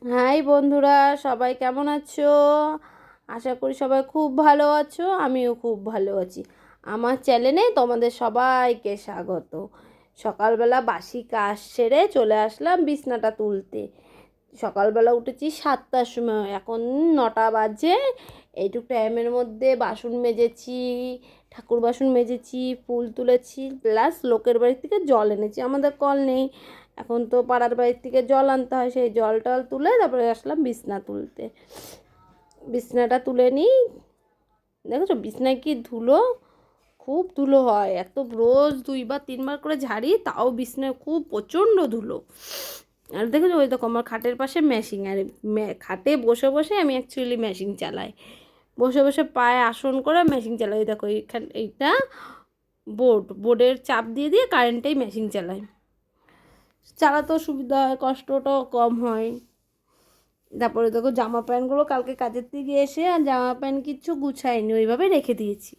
High বন্ধুরা, সবাই কেমন আছো? আশা করি সবাই খুব ভালো আছো। আমিও খুব ভালো আছি। আমার চ্যানেলে তোমাদের সবাইকে স্বাগত। সকালবেলা বাসি কাজ সেরে চলে আসলাম বিছনাটা তুলতে। সকালবেলা উঠেছি 7টার সময়, এখন 9টা বাজে। এইটুকু টাইমের মধ্যে বাসন মেজেছি, ঠাকুর বাসন মেজেছি, ফুল তুলেছি, প্লাস লোকের বাড়ি থেকে জল এনেছি। আমাদের কল নেই, এখন তো পাড়ার বাড়ির থেকে জল আনতে হয়। সেই জল টল তুলে তারপরে আসলাম বিছনা তুলতে। বিছনাটা তুলে নিই। দেখেছো বিছনায় কি ধুলো, খুব ধুলো হয়। এত রোজ 2-3 বার করে ঝাড়ি, তাও বিছনায় খুব প্রচণ্ড ধুলো। আর দেখেছো ওই দেখো আমার খাটের পাশে মেশিন, আর খাটে বসে বসে আমি অ্যাকচুয়ালি মেশিন চালাই। বসে বসে পায়ে আসন করে মেশিন চালাই। দেখো এইটা বোর্ডের চাপ দিয়ে দিয়ে কারেন্টেই মেশিন চালাই। চালাতেও সুবিধা হয়, কষ্টটাও কম হয়। তারপরে দেখো জামা প্যান্টগুলো কালকে কাজের থেকে এসে আর জামা প্যান্ট কিচ্ছু গুছাইনি, ওইভাবে রেখে দিয়েছি।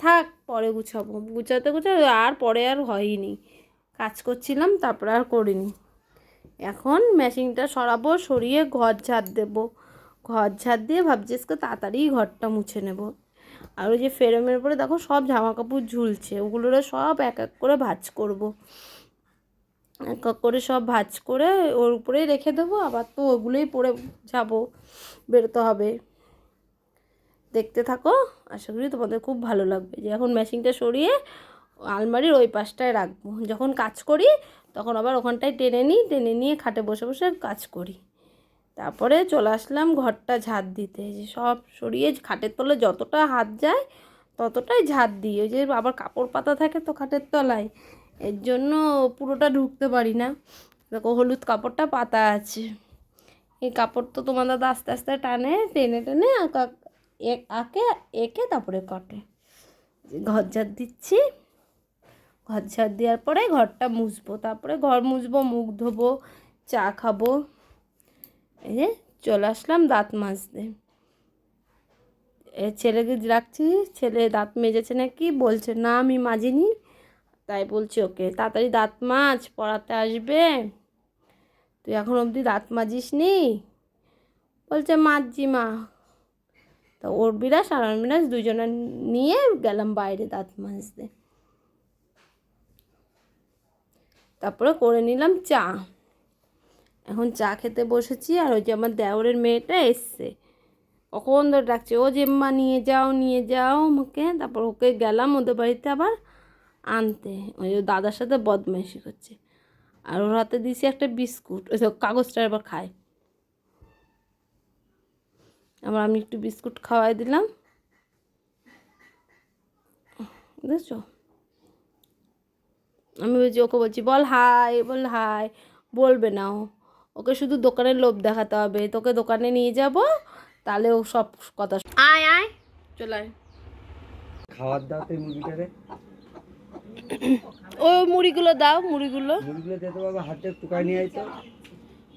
থাক, পরে গুছাবো। গুছাতে গুছাতে আর পরে আর হয়নি, কাজ করছিলাম তারপরে আর করিনি। এখন মেশিনটা সরাবো, সরিয়ে ঘর ঝাড় দেবো। ঘর ঝাড় দিয়ে ভাবছি আজকে তাড়াতাড়ি ঘরটা মুছে নেব। আর ওই যে ফ্রেমের উপরে দেখো সব জামা কাপড় ঝুলছে, ওগুলোরে সব এক এক করে ভাঁজ করব। এক এক করে সব ভাঁজ করে ওর উপরেই রেখে দেবো। আবার তো ওগুলোই পরে যাবো, বেরোতে হবে। দেখতে থাকো, আশা করি তোমাদের খুব ভালো লাগবে। যে এখন মেশিনটা সরিয়ে আলমারির ওই পাশটায় রাখবো, যখন কাজ করি তখন আবার ওখানটায় টেনে নিই, টেনে নিয়ে খাটে বসে বসে কাজ করি। তারপরে চলে আসলাম ঘরটা ঝাড় দিতে। যে সব সরিয়ে খাটের তলে যতটা হাত যায় ততটাই ঝাড় দিই। ওই যে আবার কাপড় পাতা থাকে তো খাটের তলায়, এর জন্য পুরোটা ঢুকতে পারি না। দেখো হলুদ কাপড়টা পাতা আছে, এই কাপড় তো তোমার দাদা আস্তে আস্তে টানে, টেনে টেনে আঁকে এঁকে তারপরে কাটে। ঘর ঝাড় দিচ্ছি। ঘর ঝাড় দেওয়ার পরে ঘরটা মুছবো, তারপরে ঘর মুছবো, মুখ ধোবো, চা খাবো। এই যে চলে আসলাম দাঁত মাজতে। ছেলেকে রাখছি, ছেলে দাঁত মেজেছে নাকি, বলছে না আমি মাজিনি। তাই বলছি ওকে তাড়াতাড়ি দাঁত মাজ, পড়াতে আসবে, তুই এখন অবধি দাঁত মাজিস নি। বলছে মাজছি মা। তা ওর বিরাস আর আমার বিরাস দুজনে নিয়ে গেলাম বাইরে দাঁত মাজতে। তারপরে করে নিলাম চা। এখন চা খেতে বসেছি। আর ওই যে আমার দেওরের মেয়েটা এসছে, কখন ধরে ডাকছে, ও জেম্মা নিয়ে যাও নিয়ে যাও আমাকে। তারপর ওকে গেলাম ওদের বাড়িতে আবার আনতে। ওই দাদার সাথে বদমাইশি করছে। আর ওর হাতে দিয়েছি একটা বিস্কুট, ওই সব কাগজটা আবার খায়। আবার আমি একটু বিস্কুট খাওয়াই দিলাম, বুঝেছো। আমি বলছি ওকে, বলছি বল হাই, বল হাই। বলবে না ও, ওকে শুধু দোকানের লোভ দেখাতে হবে। তোকে দোকানে নিয়ে যাব, তাহলে ও সব কথা। আয় আয়, চলে আয়। খাবার দাও তো মুরগিটারে। ওই মুড়িগুলো দাও, মুড়িগুলো। মুরগিগুলো দিতে বাবা, হাতে টুকাই নিয়ে আইতো।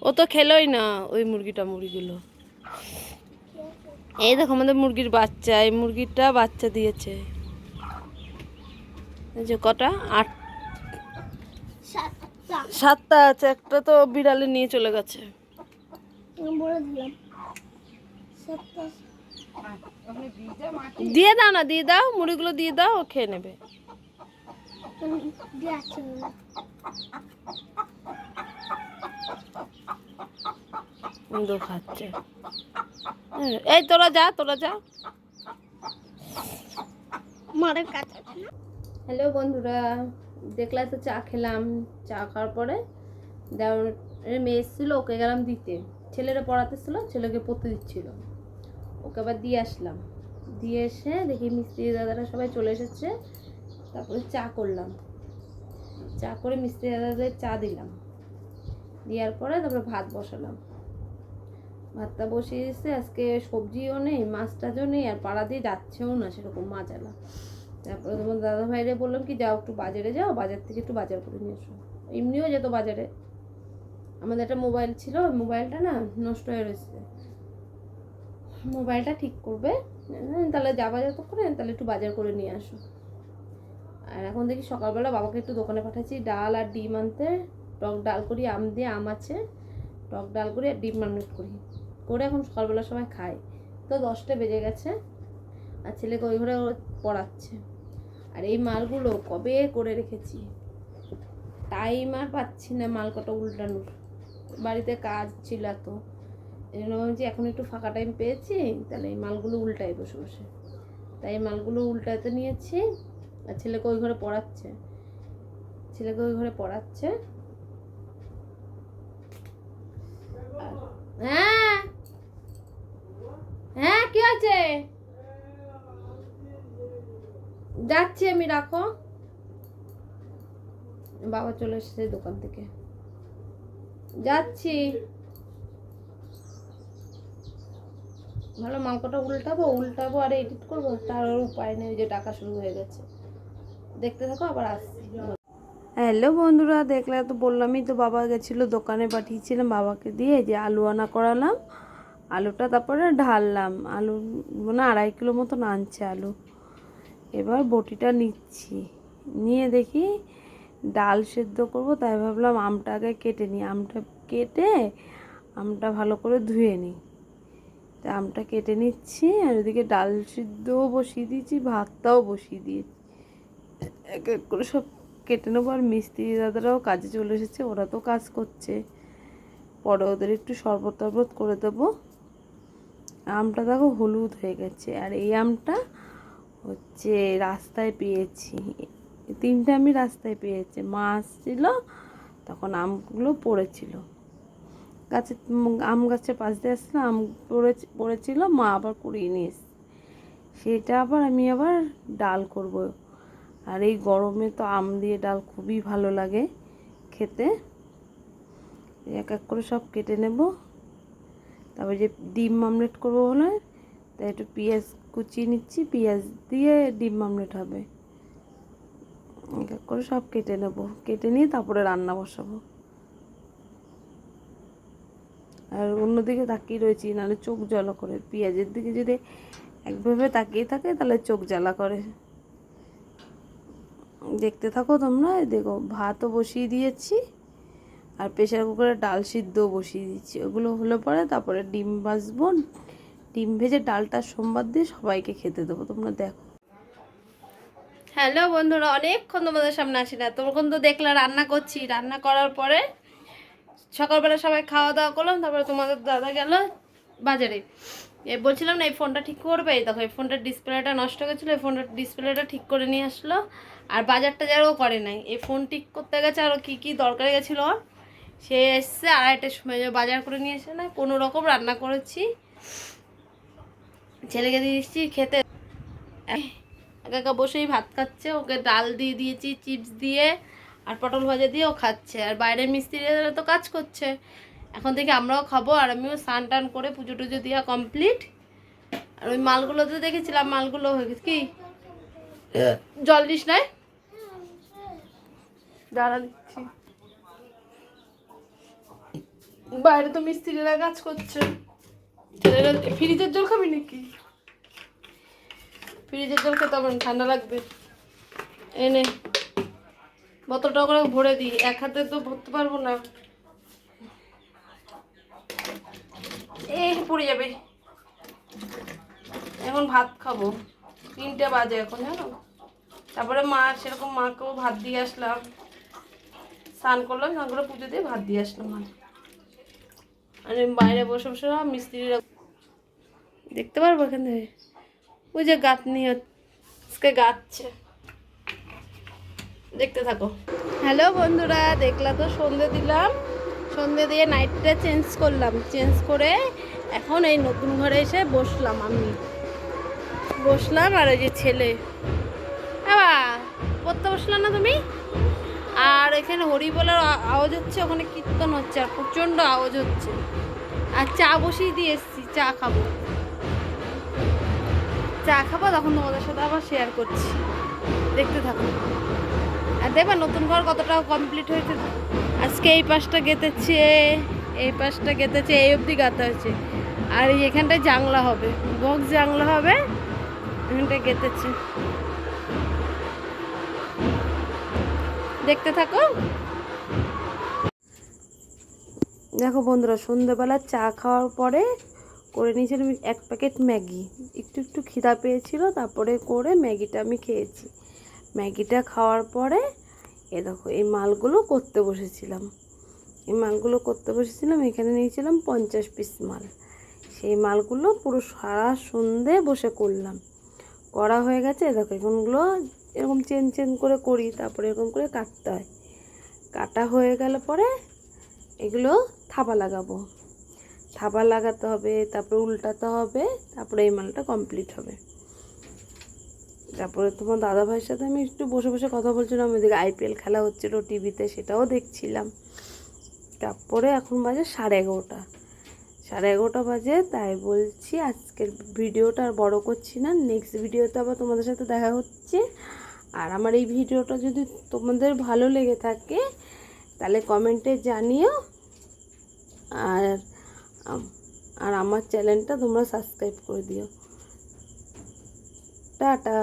ও তো খেলোই না ওই মুড়িগুলো। এই দেখো আমাদের মুরগির বাচ্চা, এই মুরগিটা বাচ্চা দিয়েছে। এই যে কটা, 7টা আছে, একটা তো বিড়ালে নিয়ে চলে গেছে। দিয়ে দাও না, দিয়ে দাও, মুড়িগুলো দিয়ে দাও, ও খেয়ে নেবে। খাচ্ছে। এই তোরা যা, তোরা যা। হ্যালো বন্ধুরা, দেখলে তো চা খেলাম। চা খাওয়ার পরে দেওরের মেয়ে এসেছিলো, ওকে গেলাম দিতে। ছেলেরা পড়াতে ছিল, ছেলেকে পড়তে দিচ্ছিল, ওকে আবার দিয়ে আসলাম। দিয়ে এসে দেখি মিস্ত্রি দাদারা সবাই চলে এসেছে। তারপরে চা করলাম, চা করে মিস্ত্রি দাদাদের চা দিলাম। দেওয়ার পরে তারপরে ভাত বসালাম। ভাতটা বসিয়ে এসে আজকে সবজিও নেই, মাছ টাছও নেই, আর পাড়া দিয়ে যাচ্ছেও না সেরকম মাছালা। তারপরে তোমার দাদা ভাইরে বললাম কি যাও একটু বাজারে যাও, বাজার থেকে একটু বাজার করে নিয়ে এসো। এমনিও যেত বাজারে। আমাদের একটা মোবাইল ছিল, মোবাইলটা না নষ্ট হয়ে রয়েছে, মোবাইলটা ঠিক করবে। তাহলে যা বাজার করে তাহলে একটু বাজার করে নিয়ে আসো। আর এখন দেখি সকালবেলা বাবাকে একটু দোকানে পাঠাচ্ছি ডাল আর ডিম আনতে। টক ডাল করি, আম দিয়ে, আম আছে, টক ডাল করি আর ডিম মামলেট করি, করে এখন সকালবেলা সবাই খায়। তো 10টা বেজে গেছে আর ছেলেকে ওই ঘরে পড়াচ্ছে। আর এই মালগুলো কবে করে রেখেছি, টাইম আর পাচ্ছি না মাল কটা উল্টানোর, বাড়িতে কাজ ছিল এত, এই জন্য ভাবছি এখন একটু ফাঁকা টাইম পেয়েছি তাহলে এই মালগুলো উল্টাই বসে বসে, তাই এই মালগুলো উল্টাতে নিয়েছি। আর ছেলেকে ওই ঘরে পড়াচ্ছে, হ্যাঁ হ্যাঁ কি আছে, যাচ্ছি আমি, রাখো। বাবা চলে এসেছে দোকান থেকে, যাচ্ছি। ভালো মাংসটা উল্টাবো আর এডিট করবো, তার উপায় নেই, যে টাকা শুরু হয়ে গেছে। দেখতে থাকো, আবার আসছি। হ্যালো বন্ধুরা, দেখলে তো বললামই তো, বাবা গেছিলো দোকানে, পাঠিয়েছিলাম বাবাকে দিয়ে, যে আলু আনা করালাম, আলুটা তারপরে ঢাললাম, আলু মানে 2.5 কিলো মতন আনছে আলু। এবার বটিটা নিচ্ছি, নিয়ে দেখি ডাল সেদ্ধ করব, তাই ভাবলাম আমটা আগে কেটে নিই, আমটা ভালো করে ধুয়ে নিই। তা আমটা কেটে নিচ্ছি, আর ওদিকে ডাল সিদ্ধও বসিয়ে দিয়েছি, ভাতটাও বসিয়ে দিয়েছি। এক এক করে সব কেটে নেবো। আর মিস্ত্রি দাদারাও কাজে চলে এসেছে, ওরা তো কাজ করছে, পরে ওদের একটু শরবত টরবত করে দেবো। আমটা দেখো হলুদ হয়ে গেছে, আর এই আমটা হচ্ছে রাস্তায় পেয়েছি, 3টে আমি রাস্তায় পেয়েছি, মা আসছিল তখন আমগুলো পড়েছিল গাছে, আম গাছের পাশ দিয়ে আসছিল, আম পড়েছিল, মা আবার কুড়িয়ে নিয়ে এসছে, সেটা আমি আবার ডাল করব। আর এই গরমে তো আম দিয়ে ডাল খুবই ভালো লাগে খেতে। এক এক করে সব কেটে নেব, তারপরে যে ডিম মামলেট করবো বলে তাই একটু পেঁয়াজ কুচিয়ে নিচ্ছি, পেঁয়াজ দিয়ে ডিম মামলেট হবে। এক এক করে সব কেটে নেব, কেটে নিয়ে তারপরে রান্না বসাবো। আর অন্যদিকে তাকিয়ে রয়েছি, নাহলে চোখ জ্বালা করে, পেঁয়াজের দিকে যদি একভাবে তাকিয়ে থাকে তাহলে চোখ জ্বালা করে। দেখতে থাকো তোমরা। দেখো ভাতও বসিয়ে দিয়েছি, আর প্রেশার কুকারে ডাল সিদ্ধও বসিয়ে দিচ্ছি, ওগুলো হলে পরে তারপরে ডিম ভাজবো, ডিম ভেজে ডালটা সোমবার দিয়ে সবাইকে খেতে দেবো। তোমরা দেখো। হ্যালো বন্ধুরা, অনেকক্ষণ তোমাদের সামনে আসি না, তখন তো দেখলে রান্না করছি, রান্না করার পরে সকালবেলা সবাই খাওয়া দাওয়া করলাম, তারপরে তোমাদের দাদা গেল বাজারে। বলছিলাম না এই ফোনটা ঠিক করবে, দেখো এই ফোনটার ডিসপ্লেটা নষ্ট গেছিলো, এই ফোনটার ডিসপ্লেটা ঠিক করে নিয়ে আসলো। আর বাজারটা যারও করে নাই, এই ফোন ঠিক করতে গেছে, আরও কী কী দরকার গেছিলো, সে এসছে 2:30টার সময়, বাজার করে নিয়ে এসে না কোনো রকম রান্না করেছি, ছেলেকে দিয়ে দিচ্ছি খেতে। একা বসেই ভাত খাচ্ছে, ওকে ডাল দিয়ে দিয়েছি চিপস দিয়ে আর পটল ভাজা দিয়ে, ও খাচ্ছে। আর বাইরের মিস্ত্রিরা তো কাজ করছে, এখন থেকে আমরাও খাবো। আর আমিও স্নান টান করে পুজো টুজো দেওয়া কমপ্লিট। আর ওই মালগুলো তো দেখেছিলাম, মালগুলো হয়ে গেছে। কি জল দিস নাই, দাঁড়া দিচ্ছি। বাইরে তো মিস্ত্রিরা কাজ করছে, ছেলেরা। ফ্রিজের জল খাবি নাকি? ফ্রিজের জল খেতে হবে না, ঠান্ডা লাগবে। এনে বোতলটা করে ভরে দিই, এক হাতে তো ভরতে পারবো না, এই পড়ে যাবে। এখন ভাত খাবো, 3টে বাজে এখন, জানো। তারপরে মা সেরকম মাকেও ভাত দিয়ে আসলাম, স্নান করলাম, স্নান করে পুজো দিয়ে ভাত দিয়ে আসলাম। আর বাইরে বসে বসে মিস্ত্রিরা দেখতে পারবো এখান থেকে, ওই যে গাঁথনি হচ্ছে, গাঁথছে, দেখতে থাকো। হ্যালো বন্ধুরা, দেখলা তো সন্ধে দিলাম, সন্ধে দিয়ে নাইটটা চেঞ্জ করলাম, চেঞ্জ করে এখন এই নতুন ঘরে এসে বসলাম। আর ওই যে ছেলে পড়তে বসলাম না তুমি। আর এখানে হরি বলার আওয়াজ হচ্ছে, ওখানে কীর্তন হচ্ছে, আর প্রচণ্ড আওয়াজ হচ্ছে। আর চা বসিয়ে দিয়ে এসছি, চা খাবো, তখন তোমাদের সাথে আবার শেয়ার করছি, দেখতে থাকো। আর দেখবা নতুন ঘর কতটা কমপ্লিট হয়েছে। আজকে এই পাশটা গেঁথেছে, এই অবধি গাঁথা হয়েছে। আর এখানটায় জানলা হবে, বক্স জানলা হবে, এখানটায় গেঁথেছে, দেখতে থাকো। দেখো বন্ধুরা, সন্ধ্যেবেলা চা খাওয়ার পরে করে নিয়েছিলাম 1 প্যাকেট ম্যাগি। একটু একটু খিদা পেয়েছিল, তারপরে করে ম্যাগিটা আমি খেয়েছি। ম্যাগিটা খাওয়ার পরে দেখো এই মালগুলো করতে বসেছিলাম। এখানে নিয়েছিলাম 50 পিস মাল। সেই মালগুলো পুরো সারা সন্ধে বসে করলাম। করা হয়ে গেছে। দেখো এগুলো এরকম চেন চেন করে করি, তারপরে এরকম করে কাটতে হয়। কাটা হয়ে গেল পরে এগুলো থাবা লাগাতে হবে, তারপরে উল্টাতে হবে, তারপরে এই মালটা কমপ্লিট হবে। তারপরে তোমার দাদাভাইয়ের সাথে আমি একটু বসে বসে কথা বলছিলাম। ওইদিকে IPL খেলা হচ্ছিলো টিভিতে, সেটাও দেখছিলাম। তারপরে এখন বাজে 11:30। 11:30 বাজে। তাই বলছি আজকের ভিডিওটা আর বড় করছি না। নেক্সট ভিডিওতে আবার তোমাদের সাথে দেখা হচ্ছে। আর আমার এই ভিডিওটা যদি তোমাদের ভালো লেগে থাকে তাহলে কমেন্টে জানিও। আর আর আমার চ্যানেলটা তোমরা সাবস্ক্রাইব করে দিও। টাটা।